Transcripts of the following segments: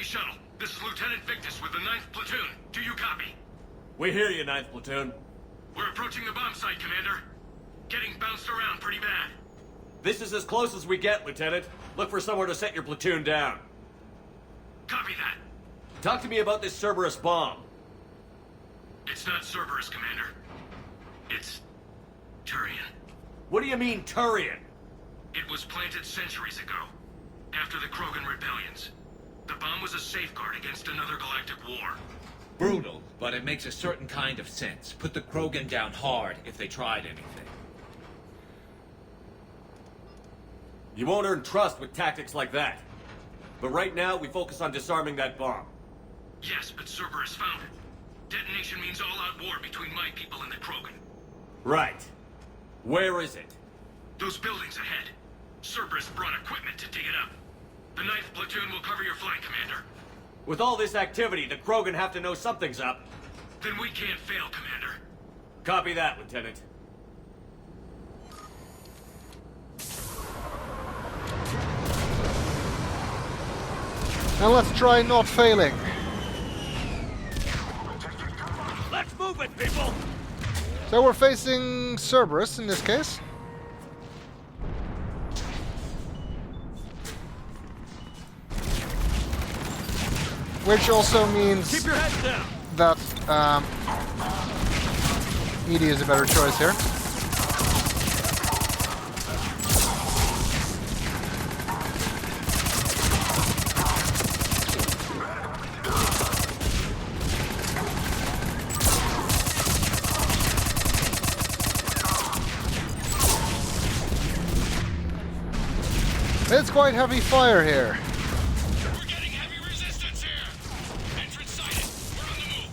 Normandy shuttle. This is Lieutenant Victus with the 9th Platoon. Do you copy? We hear you, 9th Platoon. We're approaching the bomb site, Commander. Getting bounced around pretty bad. This is as close as we get, Lieutenant. Look for somewhere to set your platoon down. Copy that. Talk to me about this Cerberus bomb. It's not Cerberus, Commander. It's Turian. What do you mean, Turian? It was planted centuries ago, after the Krogan rebellions. The bomb was a safeguard against another galactic war. Brutal, but it makes a certain kind of sense. Put the Krogan down hard if they tried anything. You won't earn trust with tactics like that. But right now, we focus on disarming that bomb. Yes, but Cerberus found it. Detonation means all-out war between my people and the Krogan. Right. Where is it? Those buildings ahead. Cerberus brought equipment to dig it up. The 9th Platoon will cover your flank, Commander. With all this activity, the Krogan have to know something's up. Then we can't fail, Commander. Copy that, Lieutenant. Now let's try not failing. Let's move it, people! So we're facing Cerberus in this case. Which also means Keep your heads down! that ED is a better choice here. It's quite heavy fire here. We're getting heavy resistance here! Entrance sighted. We're on the move.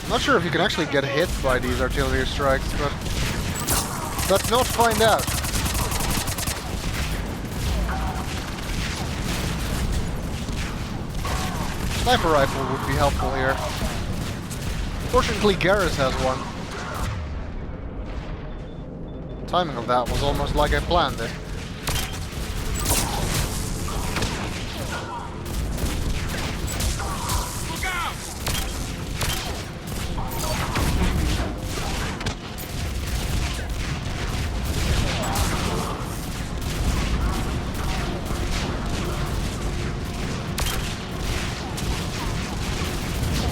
I'm not sure if you can actually get hit by these artillery strikes, but let's not find out. Sniper rifle would be helpful here. Fortunately, Garrus has one. Timing of that was almost like I planned it. Look out!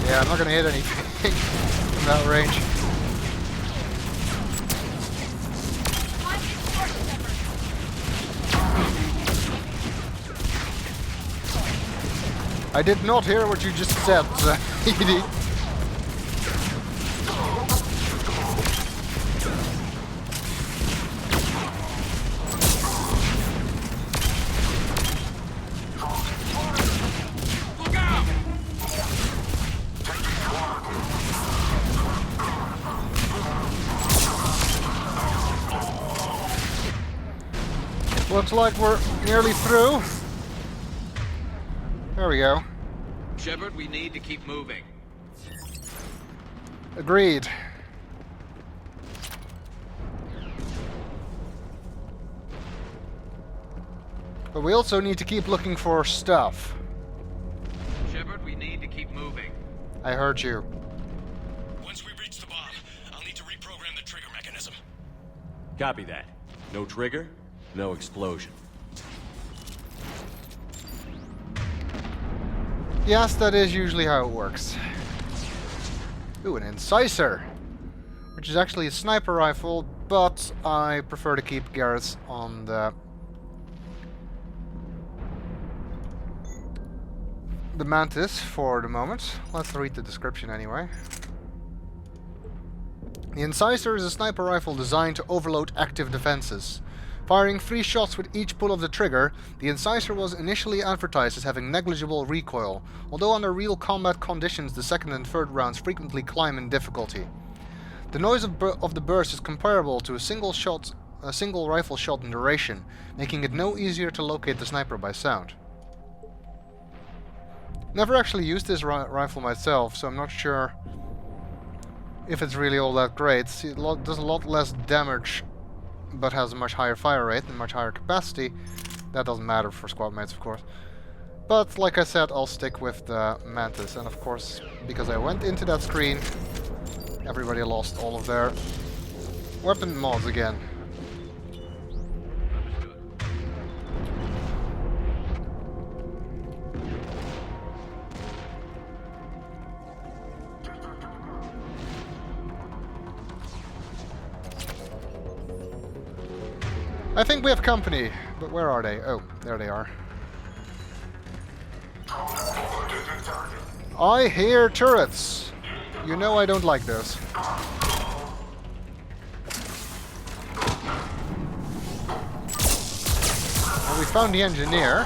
Yeah, I'm not gonna hit anything from that range. I did not hear what you just said, Edie. Look out! Looks like we're nearly through. There we go. Shepard, we need to keep moving. Agreed. But we also need to keep looking for stuff. Shepard, we need to keep moving. I heard you. Once we reach the bomb, I'll need to reprogram the trigger mechanism. Copy that. No trigger, no explosion. Yes, that is usually how it works. Ooh, an incisor, which is actually a sniper rifle, but I prefer to keep Garrus on the Mantis for the moment. Let's read the description anyway. The incisor is a sniper rifle designed to overload active defenses. Firing 3 shots with each pull of the trigger, the incisor was initially advertised as having negligible recoil, although under real combat conditions the second and third rounds frequently climb in difficulty. The noise of the burst is comparable to a single rifle shot in duration, making it no easier to locate the sniper by sound. Never actually used this rifle myself, so I'm not sure if it's really all that great. See, it does a lot less damage, but has a much higher fire rate and much higher capacity. That doesn't matter for squad mates, of course. But like I said, I'll stick with the Mantis. And of course, because I went into that screen, everybody lost all of their weapon mods again. I think we have company, but where are they? Oh, there they are. I hear turrets. You know I don't like this. Well, we found the engineer.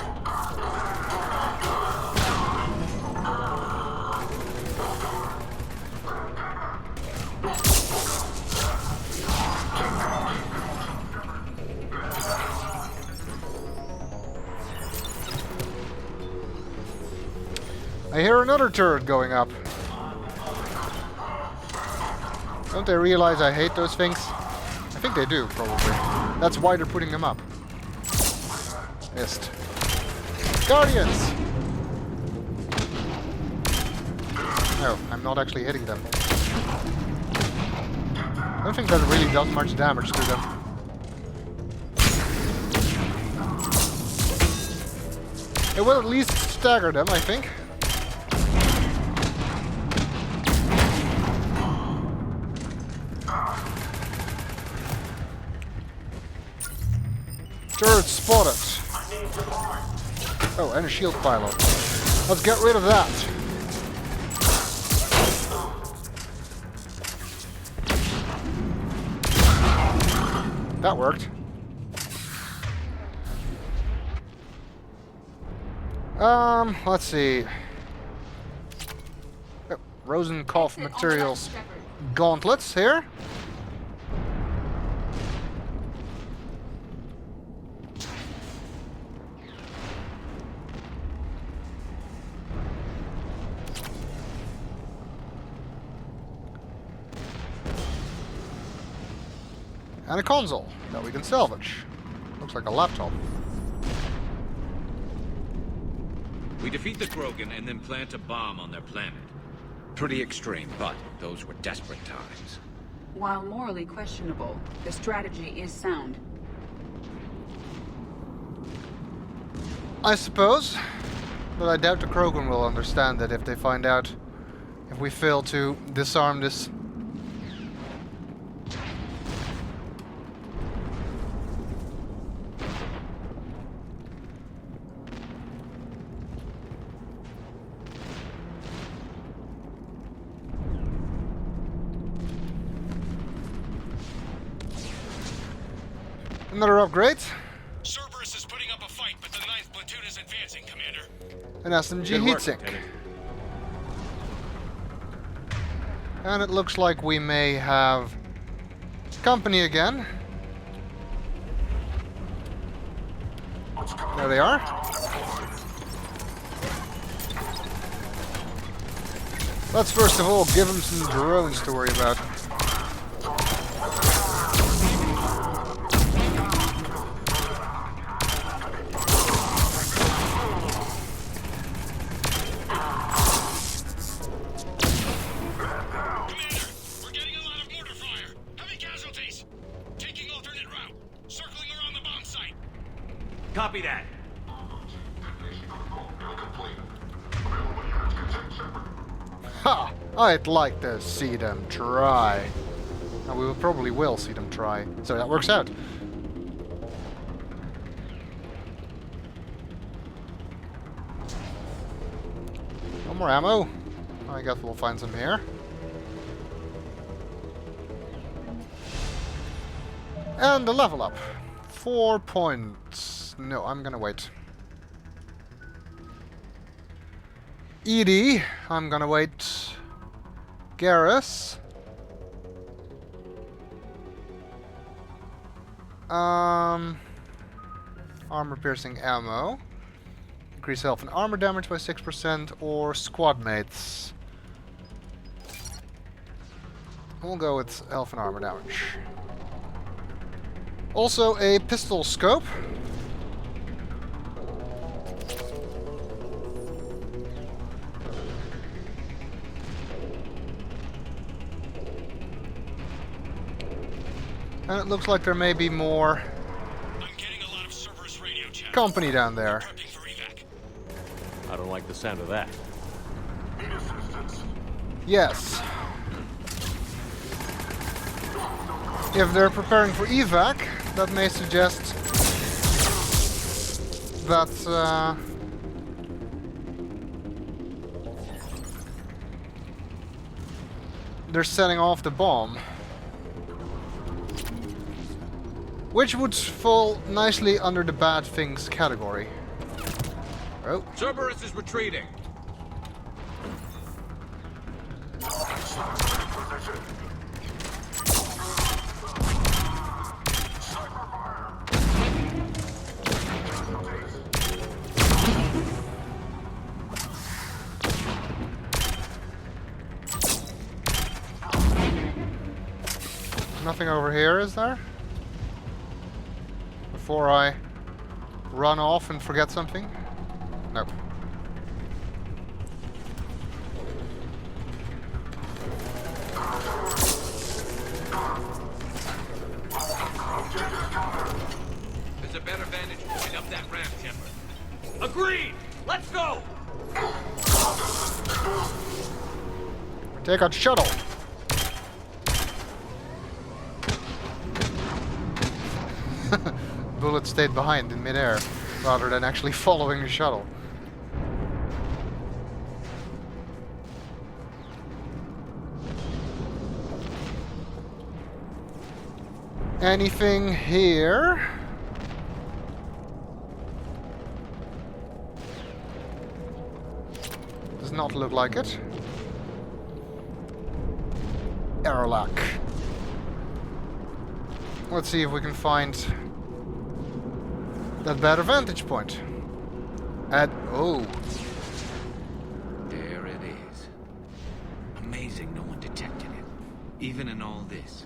I hear another turret going up. Don't they realize I hate those things? I think they do, probably. That's why they're putting them up. Missed. Guardians! No, I'm not actually hitting them. I don't think that really does much damage to them. It will at least stagger them, I think. Turret spotted. Oh, and a shield pylon. Let's get rid of that. That worked. Let's see. Oh, Rosenkopf Materials gauntlets here. And a console that we can salvage. Looks like a laptop. We defeat the Krogan and then plant a bomb on their planet. Pretty extreme, but those were desperate times. While morally questionable, the strategy is sound. I suppose, but I doubt the Krogan will understand it if they find out if we fail to disarm this. Another upgrade. Cerberus is putting up a fight, but the 9th platoon is advancing, Commander. An SMG heatsink. And it looks like we may have company again. There they are. Let's first of all give them some drones to worry about. Copy that. Ha! I'd like to see them try. And we probably will see them try. So that works out. No more ammo. I guess we'll find some here. And the level up. 4 points. No, I'm gonna wait. Edie, I'm gonna wait. Garrus. Armor-piercing ammo. Increase health and armor damage by 6%, or squad mates. We'll go with health and armor damage. Also a pistol scope. And it looks like there may be more I'm getting a lot of Cerberus radio chat. company down there. Prepping for evac. I don't like the sound of that. Need assistance. Yes. If they're preparing for evac, that may suggest that they're setting off the bomb. Which would fall nicely under the bad things category. Oh. Cerberus is retreating. Nothing over here, is there? Before I run off and forget something? Nope. There's a better vantage point up that ramp, Shepard. Agreed! Let's go! Take a shuttle. Bullet stayed behind in midair, rather than actually following the shuttle. Anything here? Does not look like it. Airlock. Let's see if we can find that better vantage point. Oh. There it is. Amazing no one detected it. Even in all this.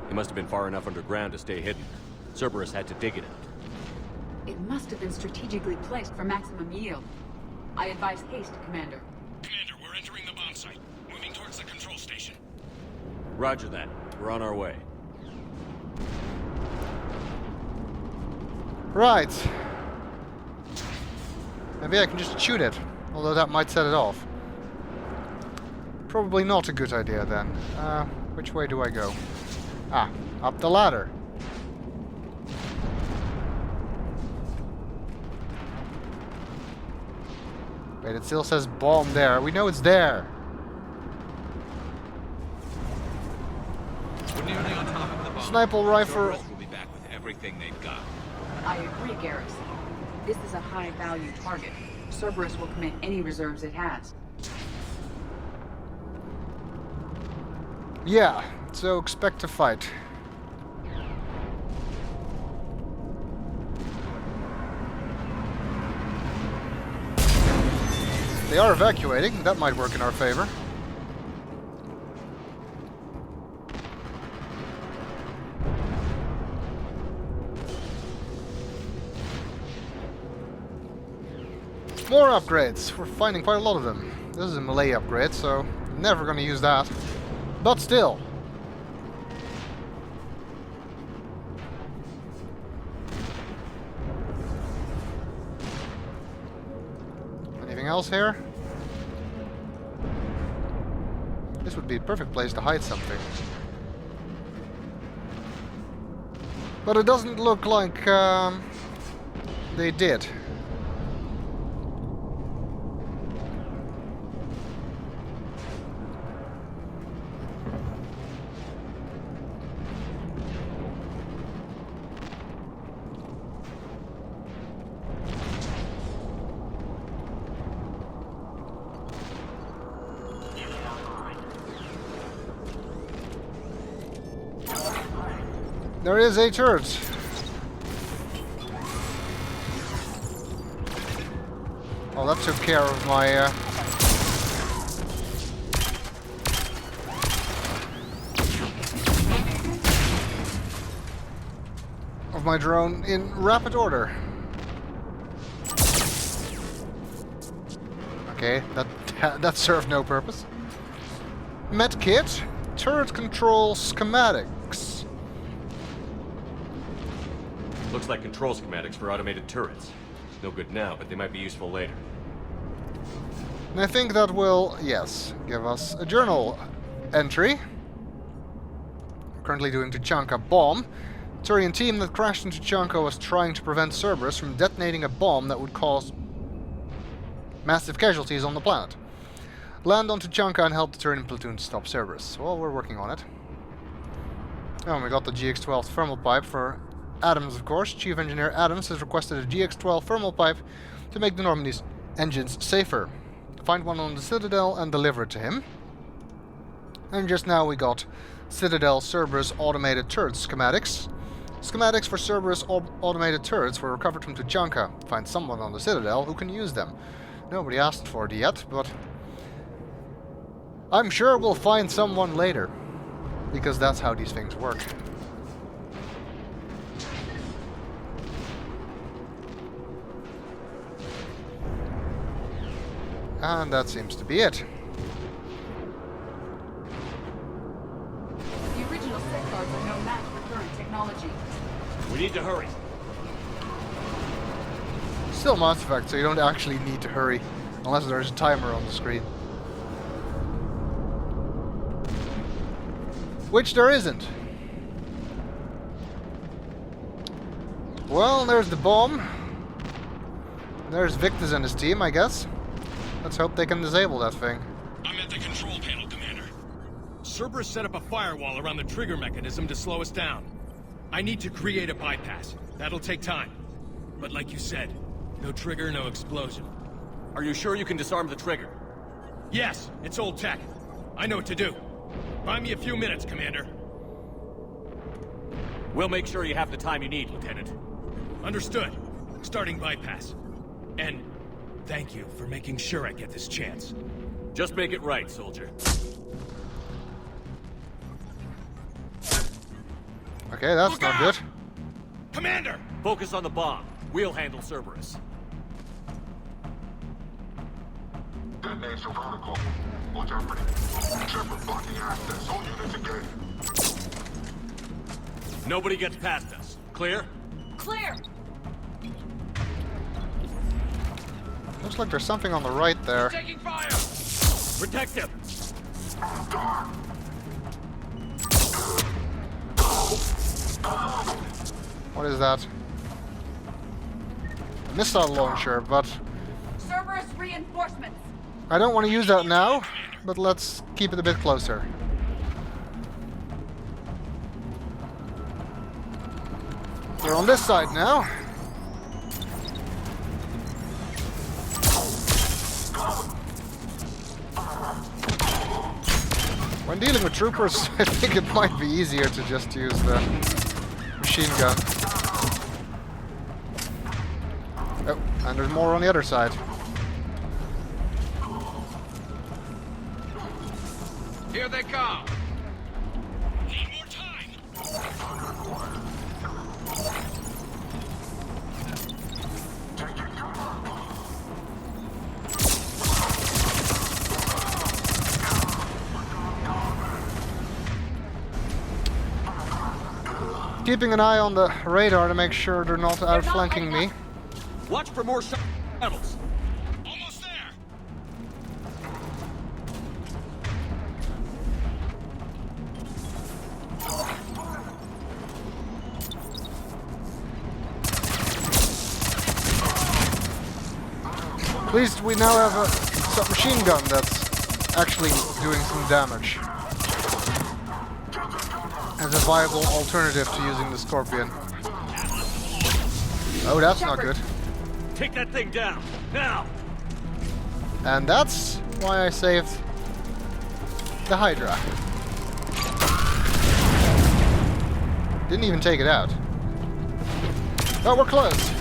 It must have been far enough underground to stay hidden. Cerberus had to dig it out. It must have been strategically placed for maximum yield. I advise haste, Commander. Commander, we're entering the bomb site. Moving towards the control station. Roger that. We're on our way. Right. Maybe I can just shoot it, although that might set it off. Probably not a good idea then. Which way do I go? Ah, up the ladder. Wait, it still says bomb there. We know it's there. We're nearly on top of the bomb. Sniper rifle. Cerberus will be back with everything they've got. I agree, Garrus. This is a high-value target. Cerberus will commit any reserves it has. Yeah, so expect a fight. They are evacuating. That might work in our favor. More upgrades. We're finding quite a lot of them. This is a melee upgrade, so never gonna use that. But still. Anything else here? This would be a perfect place to hide something. But it doesn't look like they did. There is a turret. Oh, that took care of my move my drone in rapid order. Okay, that served no purpose. Medkit, turret control schematics. Looks like control schematics for automated turrets. No good now, but they might be useful later. And I think that will, yes, give us a journal entry. We're currently doing Tuchanka bomb. Turian team that crashed into Tuchanka was trying to prevent Cerberus from detonating a bomb that would cause massive casualties on the planet. Land on Tuchanka and help the Turian platoon to stop Cerberus. Well, we're working on it. Oh, and we got the GX-12 thermal pipe for Adams, of course. Chief Engineer Adams has requested a GX-12 thermal pipe to make the Normandy's engines safer. Find one on the Citadel and deliver it to him. And just now we got Citadel Cerberus automated turret schematics. Schematics for Cerberus automated turrets were recovered from Tuchanka. Find someone on the Citadel who can use them. Nobody asked for it yet, but I'm sure we'll find someone later. Because that's how these things work. And that seems to be it. The original safeguards are no match for current technology. We need to hurry. Still Mass Effect, so you don't actually need to hurry. Unless there's a timer on the screen. Which there isn't. Well, there's the bomb. There's Victus and his team, I guess. Let's hope they can disable that thing. I'm at the control panel, Commander. Cerberus set up a firewall around the trigger mechanism to slow us down. I need to create a bypass. That'll take time. But like you said, no trigger, no explosion. Are you sure you can disarm the trigger? Yes, it's old tech. I know what to do. Buy me a few minutes, Commander. We'll make sure you have the time you need, Lieutenant. Understood. Starting bypass. And thank you for making sure I get this chance. Just make it right, soldier. Okay, that's Look not out! good. Commander! Focus on the bomb. We'll handle Cerberus. Detonation protocol. Watch out for the Shepard blocking access. All units engaged. Nobody gets past us. Clear? Clear! Looks like there's something on the right there. Taking fire! Protect him! What is that? A missile launcher, but Cerberus reinforcements! I don't want to use that now, but let's keep it a bit closer. We're on this side now. When dealing with troopers, I think it might be easier to just use the machine gun. Oh, and there's more on the other side. Here they come! Need more time! Keeping an eye on the radar to make sure they're not outflanking me. Watch for more shuttles. Almost there! At least we now have a submachine gun that's actually doing some damage. As a viable alternative to using the Scorpion. Oh, that's not good. Take that thing down, now! And that's why I saved the Hydra. Didn't even take it out. Oh, we're close.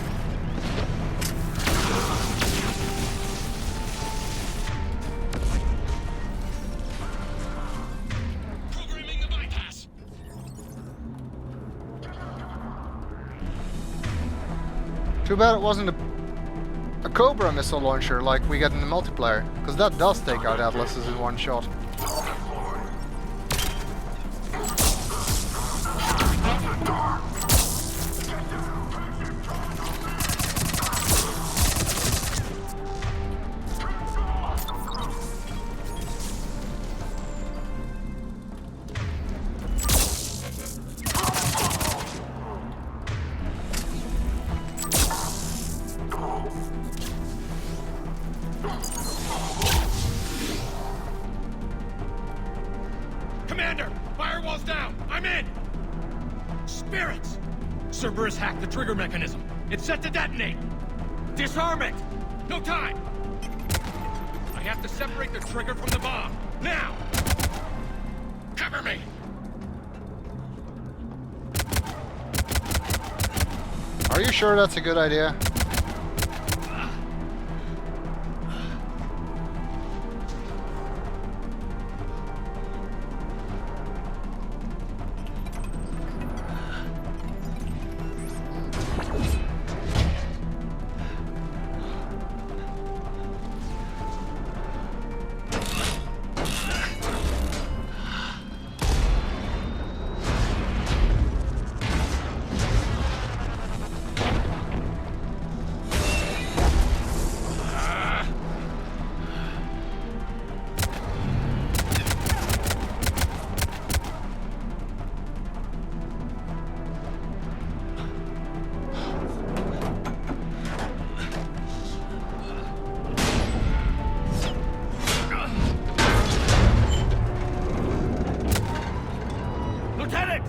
Programming the bypass! Too bad it wasn't a Cobra missile launcher like we get in the multiplayer, because that does take out Atlases in one shot. Commander! Firewall's down! I'm in! Spirits! Cerberus hacked the trigger mechanism. It's set to detonate! Disarm it! No time! I have to separate the trigger from the bomb. Now! Cover me! Are you sure that's a good idea? Lieutenant!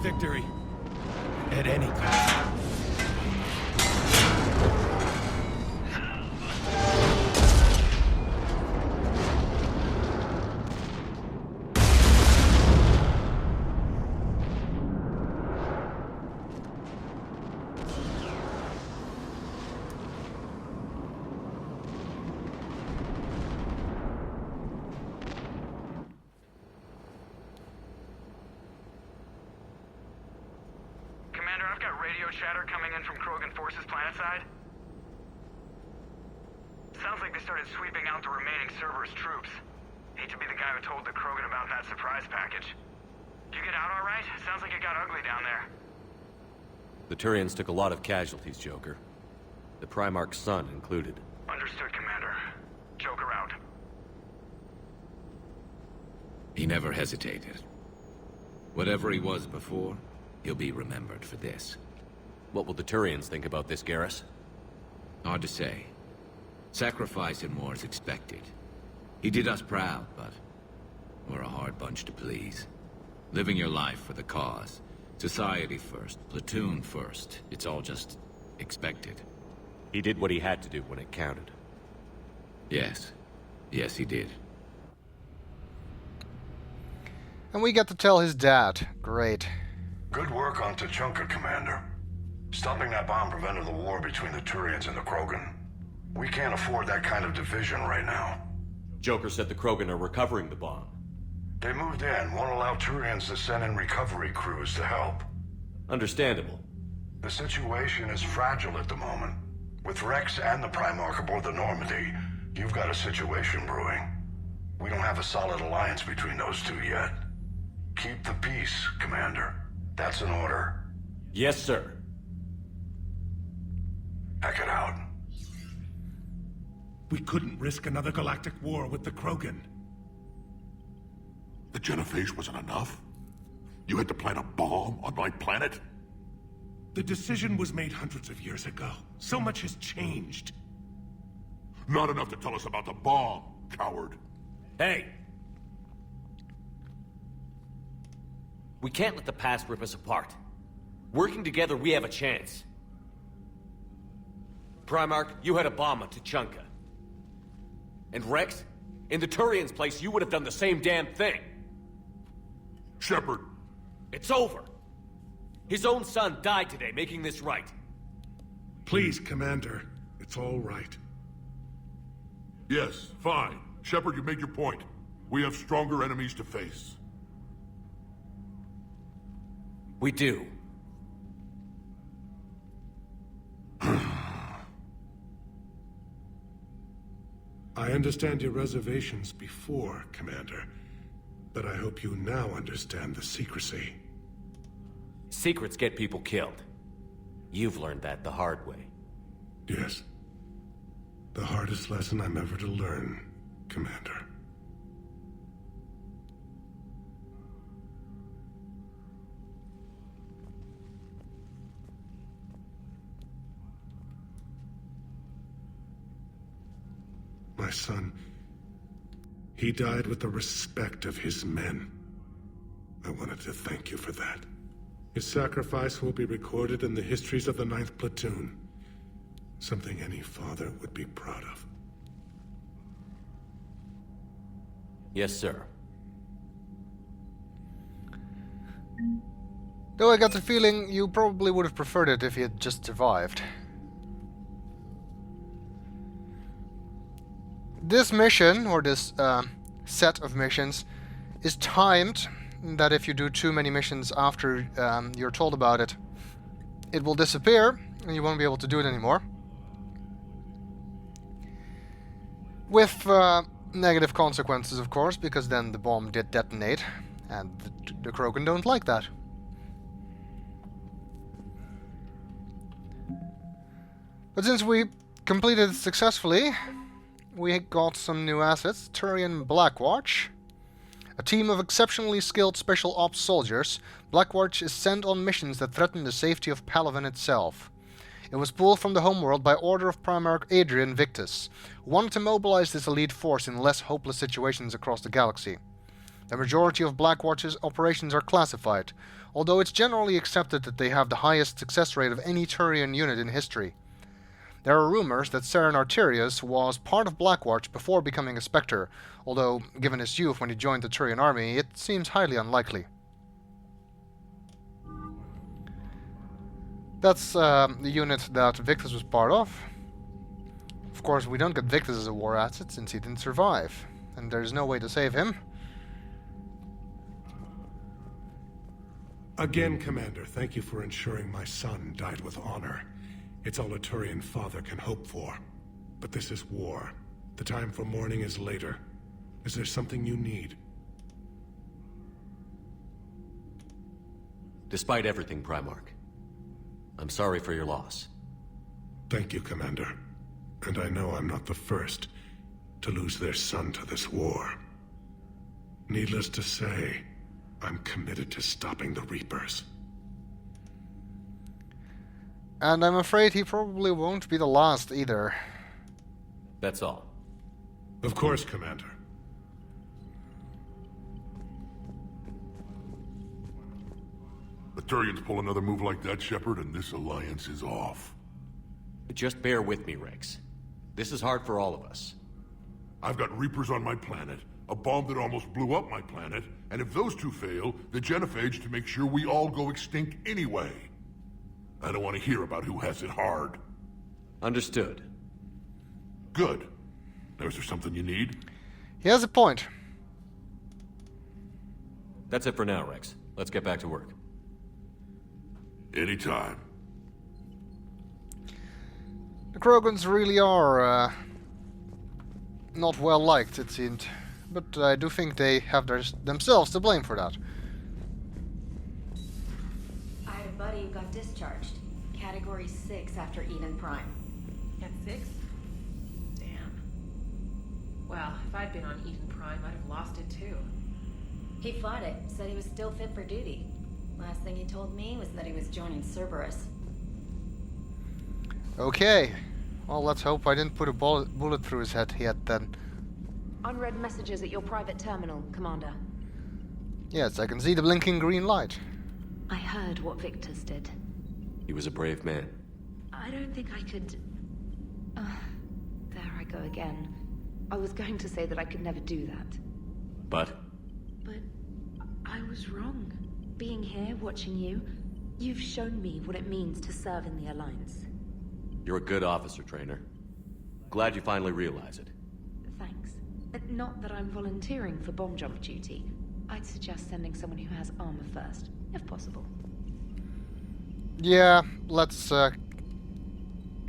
Victory. At any cost. Commander, I've got radio chatter coming in from Krogan forces planetside. Sounds like they started sweeping out the remaining Cerberus troops. Hate to be the guy who told the Krogan about that surprise package. Did you get out all right? Sounds like it got ugly down there. The Turians took a lot of casualties, Joker. The Primarch's son included. Understood, Commander. Joker out. He never hesitated. Whatever he was before, he'll be remembered for this. What will the Turians think about this, Garrus? Hard to say. Sacrifice in war is expected. He did us proud, but we're a hard bunch to please. Living your life for the cause. Society first, platoon first. It's all just expected. He did what he had to do when it counted. Yes. Yes, he did. And we get to tell his dad. Great. Good work on Tuchanka, Commander. Stopping that bomb prevented the war between the Turians and the Krogan. We can't afford that kind of division right now. Joker said the Krogan are recovering the bomb. They moved in, won't allow Turians to send in recovery crews to help. Understandable. The situation is fragile at the moment. With Rex and the Primarch aboard the Normandy, you've got a situation brewing. We don't have a solid alliance between those two yet. Keep the peace, Commander. That's an order. Yes, sir. Pack it out. We couldn't risk another galactic war with the Krogan. The genophage wasn't enough? You had to plant a bomb on my planet? The decision was made hundreds of years ago. So much has changed. Not enough to tell us about the bomb, coward. Hey! We can't let the past rip us apart. Working together, we have a chance. Primarch, you had a bomb on Tuchanka. And Rex, in the Turian's place, you would have done the same damn thing. Shepard. It's over. His own son died today, making this right. Please, Commander. It's all right. Yes, fine. Shepard, you made your point. We have stronger enemies to face. We do. I understand your reservations before, Commander. But I hope you now understand the secrecy. Secrets get people killed. You've learned that the hard way. Yes. The hardest lesson I'm ever to learn, Commander. My son, he died with the respect of his men. I wanted to thank you for that. His sacrifice will be recorded in the histories of the 9th Platoon. Something any father would be proud of. Yes, sir. Though I got the feeling you probably would have preferred it if he had just survived. This mission, or this set of missions, is timed, that if you do too many missions after you're told about it, it will disappear, and you won't be able to do it anymore. With negative consequences, of course, because then the bomb did detonate, and the Krogan don't like that. But since we completed it successfully, we got some new assets. Turian Blackwatch. A team of exceptionally skilled special ops soldiers, Blackwatch is sent on missions that threaten the safety of Palaven itself. It was pulled from the homeworld by order of Primarch Adrian Victus, who wanted to mobilize this elite force in less hopeless situations across the galaxy. The majority of Blackwatch's operations are classified, although it's generally accepted that they have the highest success rate of any Turian unit in history. There are rumors that Saren Arterius was part of Blackwatch before becoming a Spectre, although, given his youth when he joined the Turian army, it seems highly unlikely. That's the unit that Victus was part of. Of course, we don't get Victus as a war asset since he didn't survive, and there's no way to save him. Again, Commander, thank you for ensuring my son died with honor. It's all a Turian father can hope for. But this is war. The time for mourning is later. Is there something you need? Despite everything, Primarch, I'm sorry for your loss. Thank you, Commander. And I know I'm not the first to lose their son to this war. Needless to say, I'm committed to stopping the Reapers. And I'm afraid he probably won't be the last either. That's all. Of course, Commander. The Turians pull another move like that, Shepard, and this alliance is off. Just bear with me, Rex. This is hard for all of us. I've got Reapers on my planet, a bomb that almost blew up my planet, and if those two fail, the genophage to make sure we all go extinct anyway. I don't want to hear about who has it hard. Understood. Good. Now, is there something you need? He has a point. That's it for now, Rex. Let's get back to work. Anytime. The Krogans really are not well liked, it seemed. But I do think they have themselves to blame for that. I had a buddy who got discharged. Category 6 after Eden Prime. At 6? Damn. Well, if I'd been on Eden Prime, I'd have lost it too. He fought it, said he was still fit for duty. Last thing he told me was that he was joining Cerberus. Okay. Well, let's hope I didn't put a bullet through his head yet then. Unread messages at your private terminal, Commander. Yes, I can see the blinking green light. I heard what Victus did. He was a brave man. I don't think I could... there I go again. I was going to say that I could never do that. But But I was wrong. Being here, watching you, you've shown me what it means to serve in the Alliance. you're a good officer, Trainer. Glad you finally realize it. Thanks. Not that I'm volunteering for bomb jump duty. I'd suggest sending someone who has armor first, if possible. Yeah, let's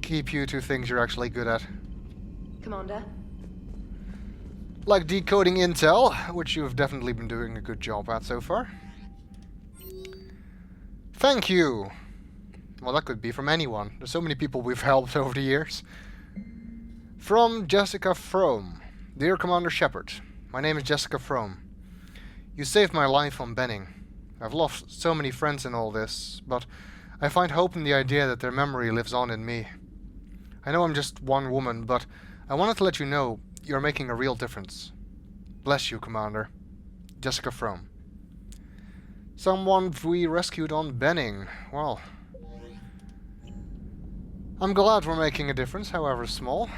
keep you to things you're actually good at. Commander? like decoding intel, which you've definitely been doing a good job at so far. Thank you. Well, that could be from anyone. There's so many people we've helped over the years. From Jessica Frome. Dear Commander Shepard, my name is Jessica Frome. You saved my life on Benning. I've lost so many friends in all this, but I find hope in the idea that their memory lives on in me. I know I'm just one woman, but I wanted to let you know you're making a real difference. Bless you, Commander. Jessica Frome. Someone we rescued on Benning. Well, I'm glad we're making a difference, however small.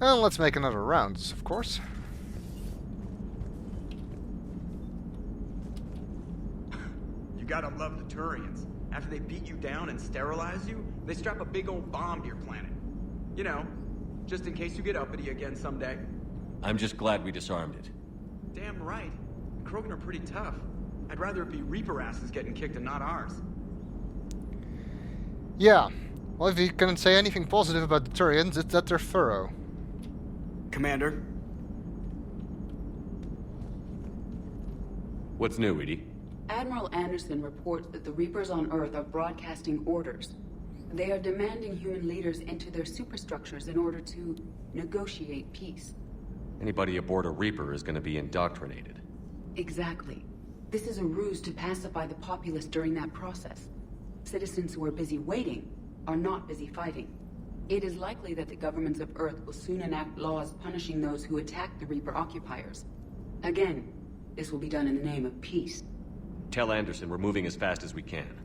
And let's make another round, of course. You gotta love the Turians. After they beat you down and sterilize you, they strap a big old bomb to your planet. You know, just in case you get uppity again someday. I'm just glad we disarmed it. Damn right. The Krogan are pretty tough. I'd rather it be Reaper asses getting kicked and not ours. Yeah. Well, if you can say anything positive about the Turians, it's that they're thorough. Commander? What's new, Edie? Admiral Anderson reports that the Reapers on Earth are broadcasting orders. They are demanding human leaders enter their superstructures in order to negotiate peace. Anybody aboard a Reaper is going to be indoctrinated. Exactly. This is a ruse to pacify the populace during that process. Citizens who are busy waiting are not busy fighting. It is likely that the governments of Earth will soon enact laws punishing those who attack the Reaper occupiers. Again, this will be done in the name of peace. Tell Anderson we're moving as fast as we can.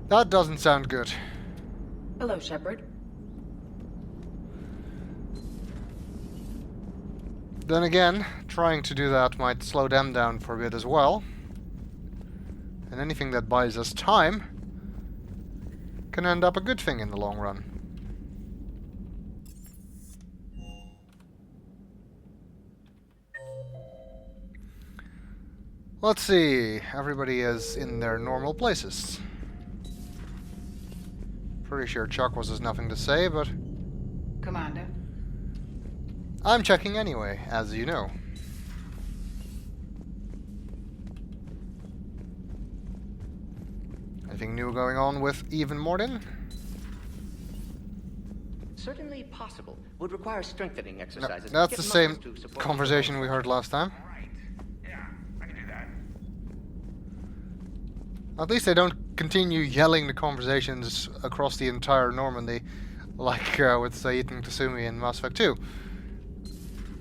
That doesn't sound good. Hello, Shepard. Then again, trying to do that might slow them down for a bit as well. And anything that buys us time can end up a good thing in the long run. Let's see, everybody is in their normal places. Pretty sure Chuck has nothing to say, but Commander. I'm checking anyway, as you know. Anything new going on with Even Morden? Certainly possible. Would require strengthening No, exercises. that's Get the same muscles to support conversation we heard last time. Right. Yeah, I can do that. At least they don't continue yelling the conversations across the entire Normandy, like with Said and Kasumi in Mass Effect 2.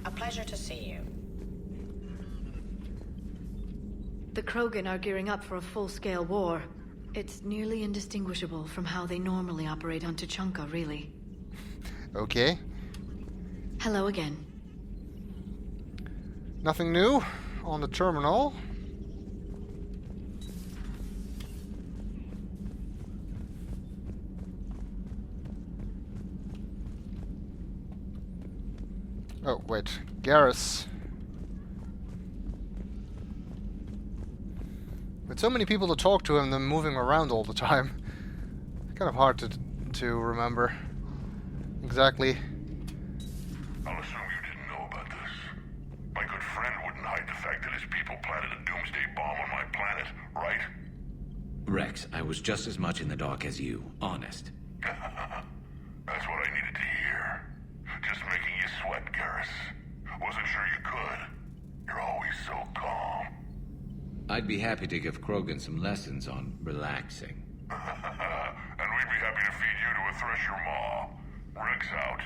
A pleasure to see you. The Krogan are gearing up for a full-scale war. It's nearly indistinguishable from how they normally operate on Tuchanka, really. Okay. Hello again. Nothing new on the terminal. Oh, wait. Garrus. With so many people to talk to and them moving around all the time, kind of hard to remember exactly. I'll assume you didn't know about this. My good friend wouldn't hide the fact that his people planted a doomsday bomb on my planet, right? Rex, I was just as much in the dark as you. Honest. That's what I needed to hear. Just making you sweat, Garrus. Wasn't sure you could. You're always so calm. I'd be happy to give Krogan some lessons on relaxing. And we'd be happy to feed you to a Thresher maw. Rex out.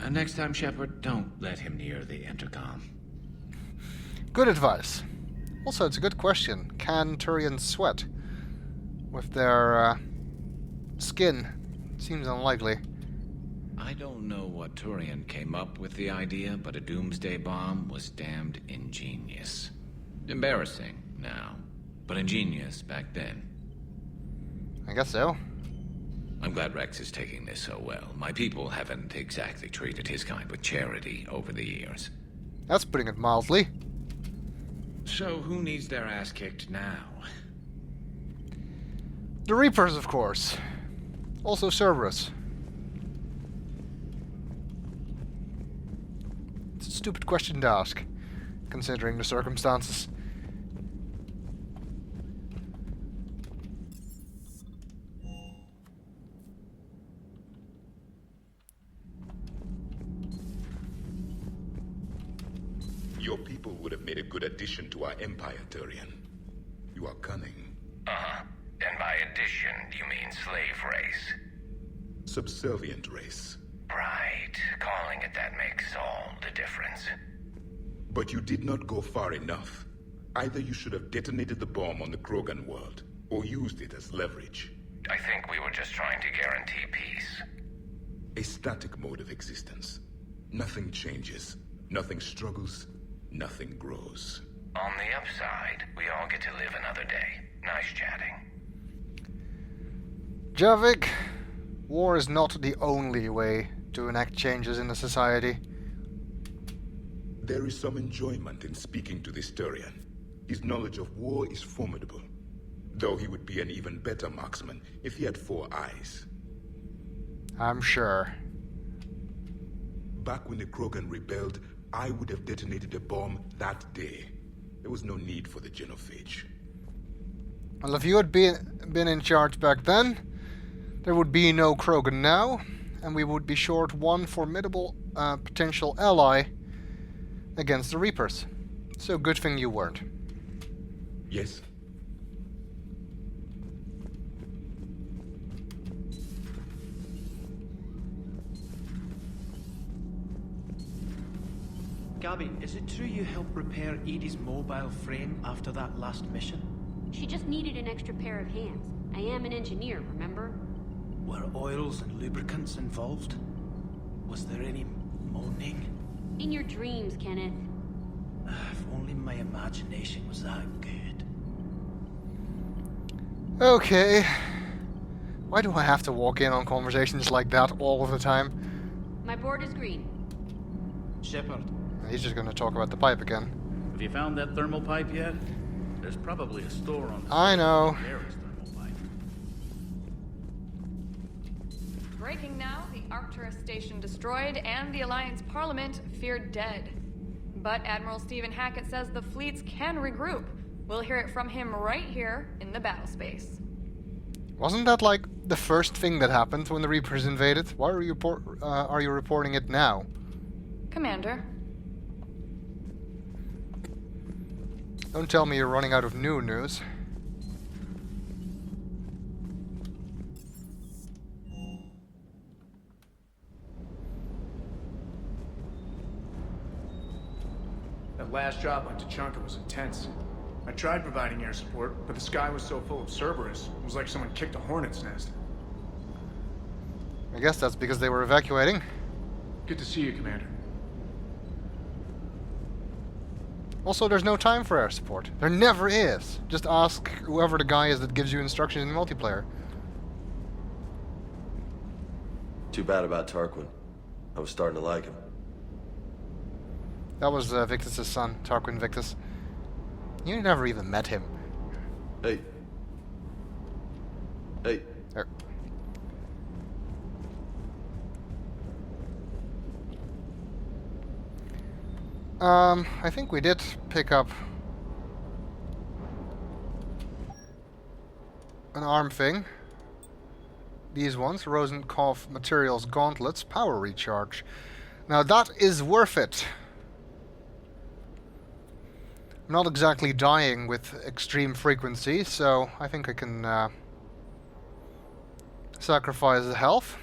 And next time, Shepard, don't let him near the intercom. Good advice. Also, it's a good question. Can Turians sweat? With their skin? Seems unlikely. I don't know what Turian came up with the idea, but a doomsday bomb was damned ingenious. Embarrassing now, but ingenious back then. I guess so. I'm glad Rex is taking this so well. My people haven't exactly treated his kind with charity over the years. That's putting it mildly. So who needs their ass kicked now? The Reapers, of course. Also Cerberus. It's a stupid question to ask, considering the circumstances. Your people would have made a good addition to our empire, Turian. You are cunning. Uh-huh. And by addition, you mean slave race? Subservient race. Right. Calling it that makes all the difference. But you did not go far enough. Either you should have detonated the bomb on the Krogan world, or used it as leverage. I think we were just trying to guarantee peace. A static mode of existence. Nothing changes, nothing struggles, nothing grows. On the upside, we all get to live another day. Nice chatting. Javik, war is not the only way to enact changes in a society. There is some enjoyment in speaking to this Turian. His knowledge of war is formidable. Though he would be an even better marksman if he had 4 eyes. I'm sure. Back when the Krogan rebelled, I would have detonated a bomb that day. There was no need for the genophage. Well, if you had been in charge back then, there would be no Krogan now, and we would be short one formidable potential ally against the Reapers. So good thing you weren't. Yes. Gabby, is it true you helped repair Edie's mobile frame after that last mission? She just needed an extra pair of hands. I am an engineer, remember? Were oils and lubricants involved? Was there any moaning? In your dreams, Kenneth. If only my imagination was that good. Okay. Why do I have to walk in on conversations like that all of the time? My board is green. Shepard. He's just going to talk about the pipe again. Have you found that thermal pipe yet? There's probably a store on the I know. Mary's thermal pipe. Breaking now, the Arcturus station destroyed and the Alliance Parliament feared dead. But Admiral Stephen Hackett says the fleets can regroup. We'll hear it from him right here in the battle space. Wasn't that like the first thing that happened when the Reapers invaded? Why are you reporting it now? Commander. Don't tell me you're running out of new news. That last job on Tuchanka was intense. I tried providing air support, but the sky was so full of Cerberus, it was like someone kicked a hornet's nest. I guess that's because they were evacuating. Good to see you, Commander. Also, there's no time for air support. There never is. Just ask whoever the guy is that gives you instructions in the multiplayer. Too bad about Tarquin. I was starting to like him. That was Victus's son, Tarquin Victus. You never even met him. Hey. Hey. There. I think we did pick up an arm thing. These ones, Rosenkopf Materials Gauntlets, Power Recharge. Now that is worth it. I'm not exactly dying with extreme frequency, so I think I can sacrifice the health.